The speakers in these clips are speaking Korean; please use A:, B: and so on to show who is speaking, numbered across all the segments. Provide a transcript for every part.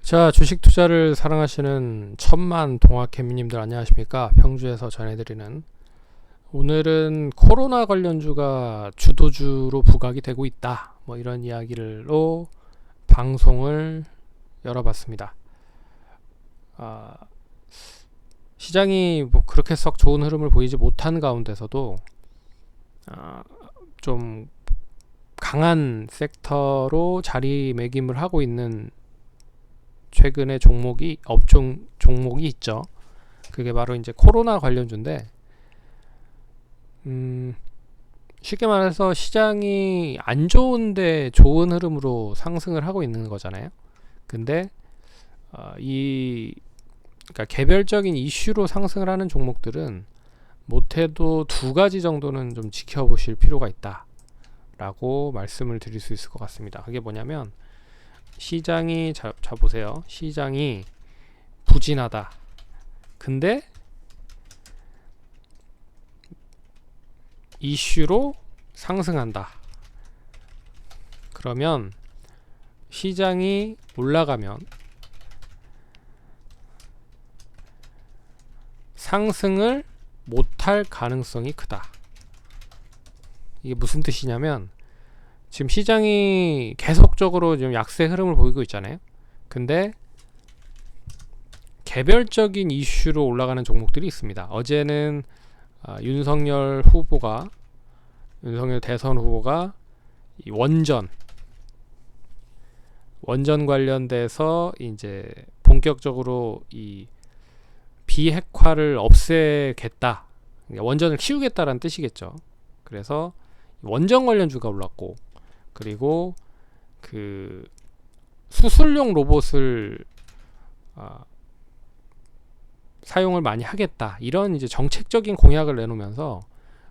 A: 자, 주식 투자를 사랑하시는 천만 동학개미님들 안녕하십니까? 평주에서 전해드리는 오늘은 코로나 관련주가 주도주로 부각이 되고 있다. 뭐 이런 이야기로 방송을 열어봤습니다. 시장이 뭐 그렇게 썩 좋은 흐름을 보이지 못한 가운데서도 좀 강한 섹터로 자리매김을 하고 있는 최근에 업종 종목이 있죠. 그게 바로 이제 코로나 관련주인데, 쉽게 말해서 시장이 안 좋은데 좋은 흐름으로 상승을 하고 있는 거잖아요. 근데 그러니까 개별적인 이슈로 상승을 하는 종목들은 못해도 두 가지 정도는 좀 지켜보실 필요가 있다라고 말씀을 드릴 수 있을 것 같습니다. 그게 뭐냐면, 시장이 자 보세요. 시장이 부진하다. 근데 이슈로 상승한다. 그러면 시장이 올라가면 상승을 못할 가능성이 크다. 이게 무슨 뜻이냐면, 지금 시장이 계속적으로 좀 약세 흐름을 보이고 있잖아요. 근데 개별적인 이슈로 올라가는 종목들이 있습니다. 어제는 윤석열 대선 후보가 이 원전 관련돼서 이제 본격적으로 이 비핵화를 없애겠다, 원전을 키우겠다라는 뜻이겠죠. 그래서 원전 관련주가 올랐고, 그리고 그 수술용 로봇을 사용을 많이 하겠다, 이런 이제 정책적인 공약을 내놓으면서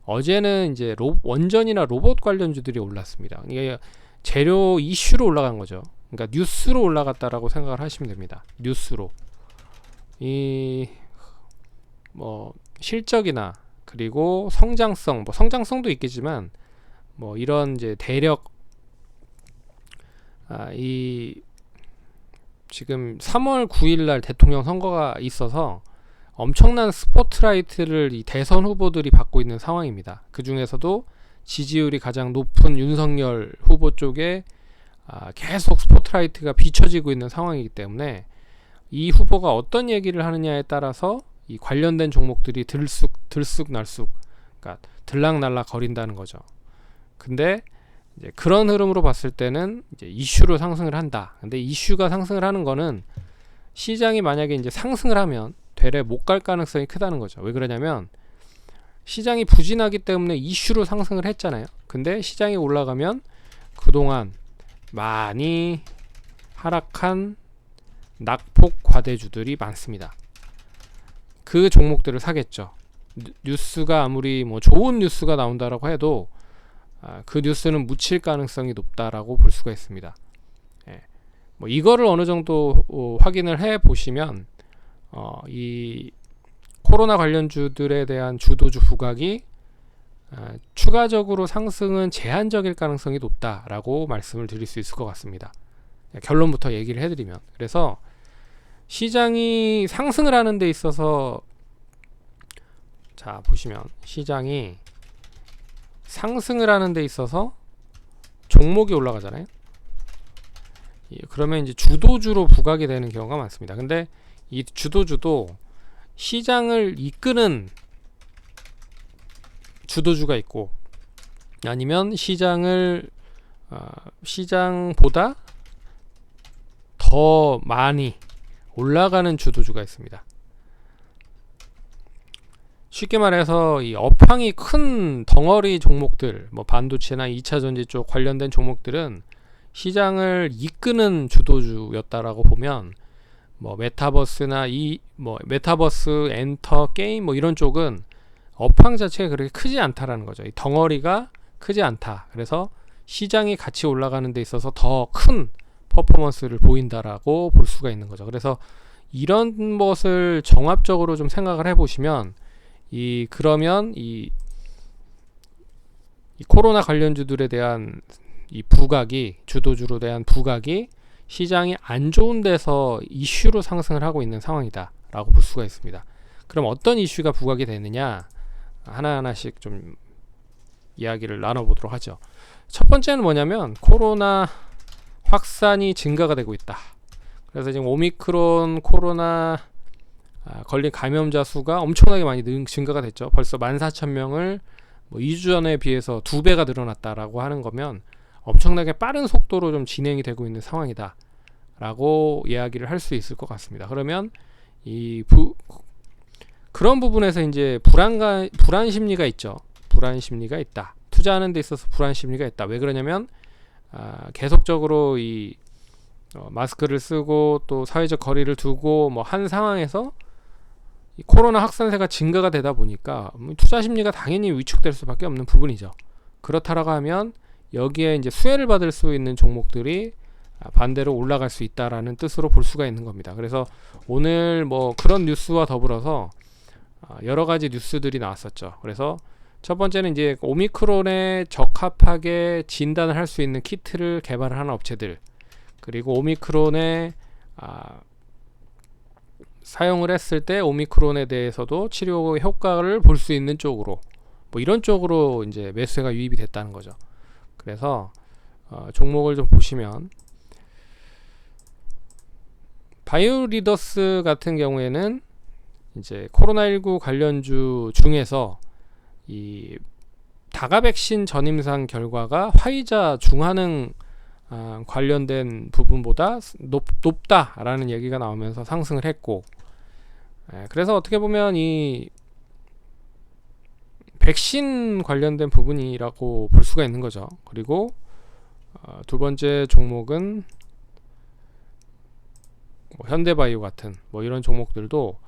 A: 어제는 이제 원전이나 로봇 관련주들이 올랐습니다. 이게 재료 이슈로 올라간 거죠. 그러니까 뉴스로 올라갔다라고 생각을 하시면 됩니다. 뉴스로 이 뭐 실적이나 그리고 성장성, 뭐 성장성도 있겠지만 뭐 이런 이제 대력 이 지금 3월 9일 날 대통령 선거가 있어서 엄청난 스포트라이트를 이 대선 후보들이 받고 있는 상황입니다. 그 중에서도 지지율이 가장 높은 윤석열 후보 쪽에 계속 스포트라이트가 비춰지고 있는 상황이기 때문에 이 후보가 어떤 얘기를 하느냐에 따라서 이 관련된 종목들이 들쑥날쑥, 그러니까 들락날락 거린다는 거죠. 근데 이제 그런 흐름으로 봤을 때는 이제 이슈로 상승을 한다. 근데 이슈가 상승을 하는 거는 시장이 만약에 이제 상승을 하면 되레 못 갈 가능성이 크다는 거죠. 왜 그러냐면, 시장이 부진하기 때문에 이슈로 상승을 했잖아요. 근데 시장이 올라가면 그동안 많이 하락한 낙폭 과대주들이 많습니다. 그 종목들을 사겠죠. 뉴스가 아무리 뭐 좋은 뉴스가 나온다라고 해도 그 뉴스는 묻힐 가능성이 높다라고 볼 수가 있습니다. 뭐 이거를 어느 정도 확인을 해 보시면 이 코로나 관련주들에 대한 주도주 부각이 추가적으로 상승은 제한적일 가능성이 높다라고 말씀을 드릴 수 있을 것 같습니다. 결론부터 얘기를 해드리면, 그래서 시장이 상승을 하는 데 있어서, 자 보시면 시장이 상승을 하는 데 있어서 종목이 올라가잖아요. 그러면 이제 주도주로 부각이 되는 경우가 많습니다. 근데 이 주도주도 시장을 이끄는 주도주가 있고, 아니면 시장보다 더 많이 올라가는 주도주가 있습니다. 쉽게 말해서 이 업황이 큰 덩어리 종목들, 뭐 반도체나 2차전지 쪽 관련된 종목들은 시장을 이끄는 주도주였다라고 보면, 뭐 메타버스나 메타버스, 엔터, 게임 뭐 이런 쪽은 업황 자체가 그렇게 크지 않다라는 거죠. 이 덩어리가 크지 않다. 그래서 시장이 같이 올라가는 데 있어서 더 큰 퍼포먼스를 보인다라고 볼 수가 있는 거죠. 그래서 이런 것을 종합적으로 좀 생각을 해보시면, 그러면 이 코로나 관련주들에 대한 이 부각이, 주도주로 대한 부각이 시장이 안 좋은 데서 이슈로 상승을 하고 있는 상황이다 라고 볼 수가 있습니다. 그럼 어떤 이슈가 부각이 되느냐, 하나하나씩 좀 이야기를 나눠보도록 하죠. 첫 번째는 뭐냐면 코로나 확산이 증가가 되고 있다. 그래서 지금 오미크론 코로나 걸린 감염자 수가 엄청나게 많이 증가가 됐죠. 벌써 14,000명을 뭐 2주 전에 비해서 2배가 늘어났다라고 하는 거면 엄청나게 빠른 속도로 좀 진행이 되고 있는 상황이다 라고 이야기를 할 수 있을 것 같습니다. 그러면 그런 부분에서 이제 불안 심리가 있죠. 불안 심리가 있다. 투자하는 데 있어서 불안 심리가 있다. 왜 그러냐면 계속적으로 마스크를 쓰고 또 사회적 거리를 두고 뭐 한 상황에서 이 코로나 확산세가 증가가 되다 보니까 투자 심리가 당연히 위축될 수밖에 없는 부분이죠. 그렇다라고 하면 여기에 이제 수혜를 받을 수 있는 종목들이 반대로 올라갈 수 있다라는 뜻으로 볼 수가 있는 겁니다. 그래서 오늘 뭐 그런 뉴스와 더불어서 여러 가지 뉴스들이 나왔었죠. 그래서 첫 번째는 이제 오미크론에 적합하게 진단을 할 수 있는 키트를 개발을 하는 업체들, 그리고 오미크론에 사용을 했을 때 오미크론에 대해서도 치료 효과를 볼 수 있는 쪽으로, 뭐 이런 쪽으로 이제 매수세가 유입이 됐다는 거죠. 그래서 종목을 좀 보시면 바이오리더스 같은 경우에는 이제 코로나19 관련주 중에서 이 다가 백신 전임상 결과가 화이자 중화능 관련된 부분보다 높다라는 얘기가 나오면서 상승을 했고, 그래서 어떻게 보면 이 백신 관련된 부분이라고 볼 수가 있는 거죠. 그리고 두 번째 종목은 뭐 현대바이오 같은 뭐 이런 종목들도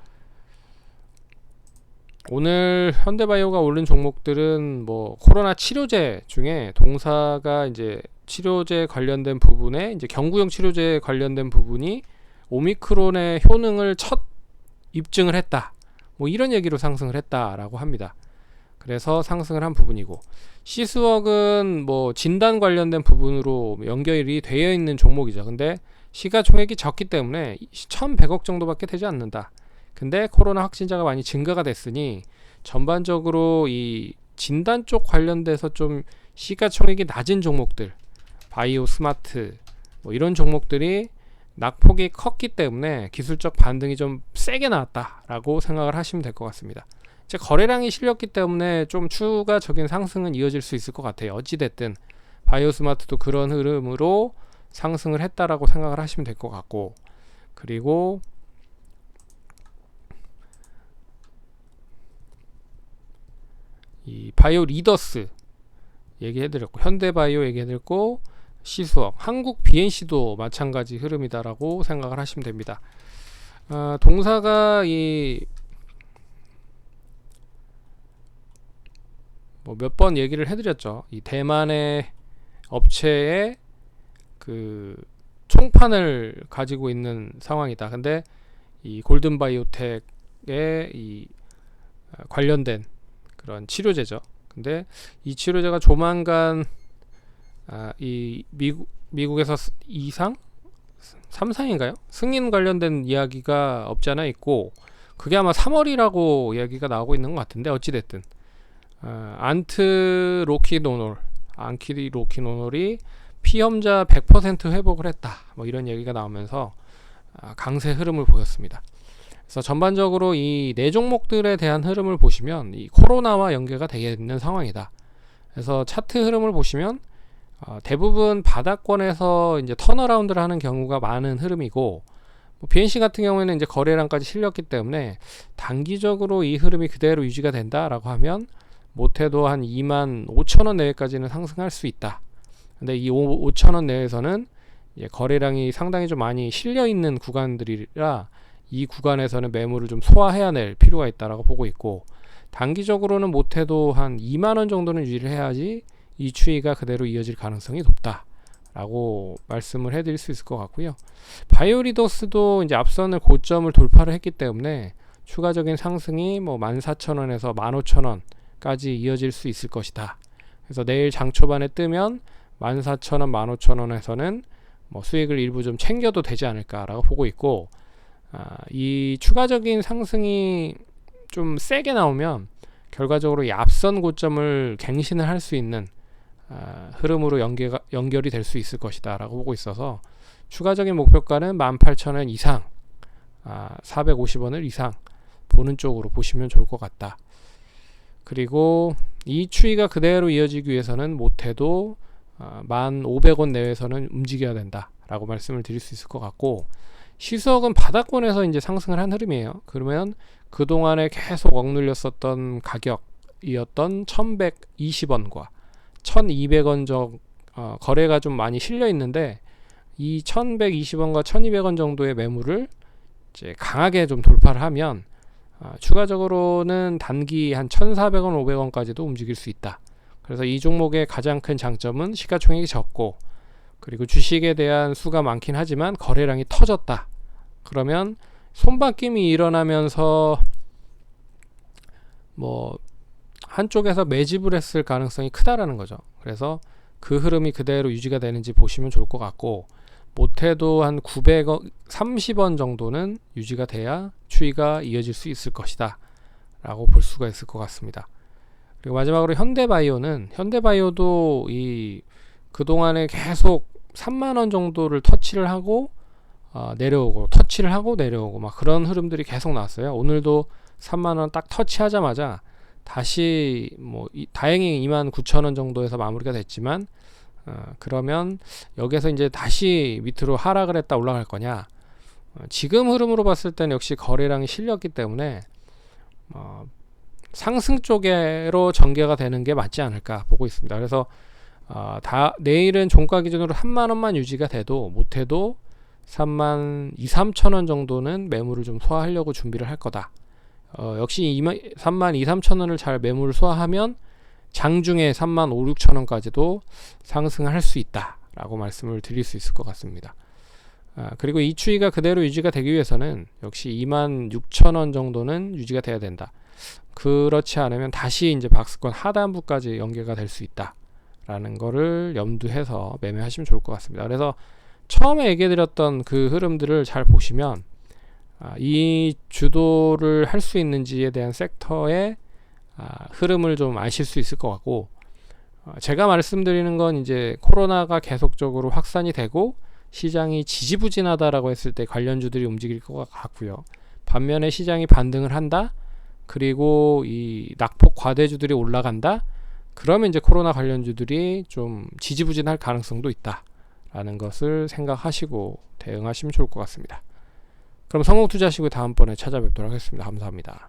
A: 오늘 현대바이오가 오른 종목들은 뭐 코로나 치료제 중에 동사가 이제 치료제 관련된 부분에 이제 경구용 치료제 관련된 부분이 오미크론의 효능을 첫 입증을 했다. 뭐 이런 얘기로 상승을 했다라고 합니다. 그래서 상승을 한 부분이고, 시스웍은 뭐 진단 관련된 부분으로 연결이 되어 있는 종목이죠. 근데 시가총액이 적기 때문에 1,100억 정도밖에 되지 않는다. 근데 코로나 확진자가 많이 증가가 됐으니 전반적으로 이 진단 쪽 관련돼서 좀 시가총액이 낮은 종목들, 바이오 스마트 뭐 이런 종목들이 낙폭이 컸기 때문에 기술적 반등이 좀 세게 나왔다라고 생각을 하시면 될 것 같습니다. 이제 거래량이 실렸기 때문에 좀 추가적인 상승은 이어질 수 있을 것 같아요. 어찌됐든 바이오 스마트도 그런 흐름으로 상승을 했다라고 생각을 하시면 될 것 같고, 그리고 이 바이오 리더스 얘기해드렸고, 현대바이오 얘기해드렸고, 시스웍, 한국 BNC도 마찬가지 흐름이다라고 생각을 하시면 됩니다. 동사가 뭐 몇 번 얘기를 해드렸죠. 이 대만의 업체의 그 총판을 가지고 있는 상황이다. 근데 이 골든바이오텍의 이 관련된 그런 치료제죠. 근데 이 치료제가 조만간 이 미국에서 2상? 3상인가요? 승인 관련된 이야기가 없지 않아 있고, 그게 아마 3월이라고 이야기가 나오고 있는 것 같은데, 어찌됐든 안키로키노놀이 피험자 100% 회복을 했다, 뭐 이런 얘기가 나오면서 강세 흐름을 보였습니다. 그래서 전반적으로 이 네 종목들에 대한 흐름을 보시면 이 코로나와 연계가 되어 있는 상황이다. 그래서 차트 흐름을 보시면 대부분 바닥권에서 이제 턴어라운드를 하는 경우가 많은 흐름이고, 뭐 BNC 같은 경우에는 이제 거래량까지 실렸기 때문에 단기적으로 이 흐름이 그대로 유지가 된다라고 하면 못해도 한 25,000원 내외까지는 상승할 수 있다. 근데 이 5,000원 내에서는 거래량이 상당히 좀 많이 실려 있는 구간들이라 이 구간에서는 매물을 좀 소화해야 낼 필요가 있다라고 보고 있고, 단기적으로는 못해도 한 2만원 정도는 유지를 해야지 이 추이가 그대로 이어질 가능성이 높다라고 말씀을 해드릴 수 있을 것 같고요. 바이오리더스도 이제 앞선을 고점을 돌파를 했기 때문에 추가적인 상승이 뭐 14,000원에서 15,000원까지 이어질 수 있을 것이다. 그래서 내일 장 초반에 뜨면 14,000원, 15,000원에서는 뭐 수익을 일부 좀 챙겨도 되지 않을까라고 보고 있고, 이 추가적인 상승이 좀 세게 나오면 결과적으로 이 앞선 고점을 갱신을 할 수 있는 흐름으로 연결이 될 수 있을 것이다 라고 보고 있어서, 추가적인 목표가는 18,000원 이상, 450원을 이상 보는 쪽으로 보시면 좋을 것 같다. 그리고 이 추이가 그대로 이어지기 위해서는 못해도 1,500원 내외에서는 움직여야 된다 라고 말씀을 드릴 수 있을 것 같고, 시석은 바닥권에서 이제 상승을 한 흐름이에요. 그러면 그동안에 계속 억눌렸었던 가격이었던 1,120원과 1,200원 정 거래가 좀 많이 실려 있는데, 이 1,120원과 1,200원 정도의 매물을 이제 강하게 좀 돌파를 하면 추가적으로는 단기 한 1,400원, 500원까지도 움직일 수 있다. 그래서 이 종목의 가장 큰 장점은 시가총액이 적고, 그리고 주식에 대한 수가 많긴 하지만 거래량이 터졌다. 그러면 손바뀜이 일어나면서 뭐 한쪽에서 매집을 했을 가능성이 크다라는 거죠. 그래서 그 흐름이 그대로 유지가 되는지 보시면 좋을 것 같고, 못해도 한 900원, 30원 정도는 유지가 돼야 추이가 이어질 수 있을 것이다 라고 볼 수가 있을 것 같습니다. 그리고 마지막으로 현대바이오도 이 그동안에 계속 3만원 정도를 터치를 하고 내려오고, 터치를 하고 내려오고 막 그런 흐름들이 계속 나왔어요. 오늘도 3만원 딱 터치하자마자 다시 다행히 29,000원 정도에서 마무리가 됐지만, 그러면 여기서 이제 다시 밑으로 하락을 했다 올라갈 거냐, 지금 흐름으로 봤을 때는 역시 거래량이 실렸기 때문에 상승 쪽으로 전개가 되는 게 맞지 않을까 보고 있습니다. 그래서 내일은 종가 기준으로 3만원만 유지가 돼도 못해도 32,000~33,000원 정도는 매물을 좀 소화하려고 준비를 할 거다. 역시 32,000~33,000원을 잘 매물을 소화하면 장중에 35,000~36,000원까지도 상승을 할 수 있다 라고 말씀을 드릴 수 있을 것 같습니다. 그리고 이 추이가 그대로 유지가 되기 위해서는 역시 26,000원 정도는 유지가 돼야 된다. 그렇지 않으면 다시 이제 박스권 하단부까지 연계가 될 수 있다 라는 거를 염두해서 매매하시면 좋을 것 같습니다. 그래서 처음에 얘기해드렸던 그 흐름들을 잘 보시면 이 주도를 할 수 있는지에 대한 섹터의 흐름을 좀 아실 수 있을 것 같고, 제가 말씀드리는 건 이제 코로나가 계속적으로 확산이 되고 시장이 지지부진하다라고 했을 때 관련주들이 움직일 것 같고요. 반면에 시장이 반등을 한다, 그리고 이 낙폭 과대주들이 올라간다, 그러면 이제 코로나 관련주들이 좀 지지부진할 가능성도 있다 라는 것을 생각하시고 대응하시면 좋을 것 같습니다. 그럼 성공투자하시고 다음번에 찾아뵙도록 하겠습니다. 감사합니다.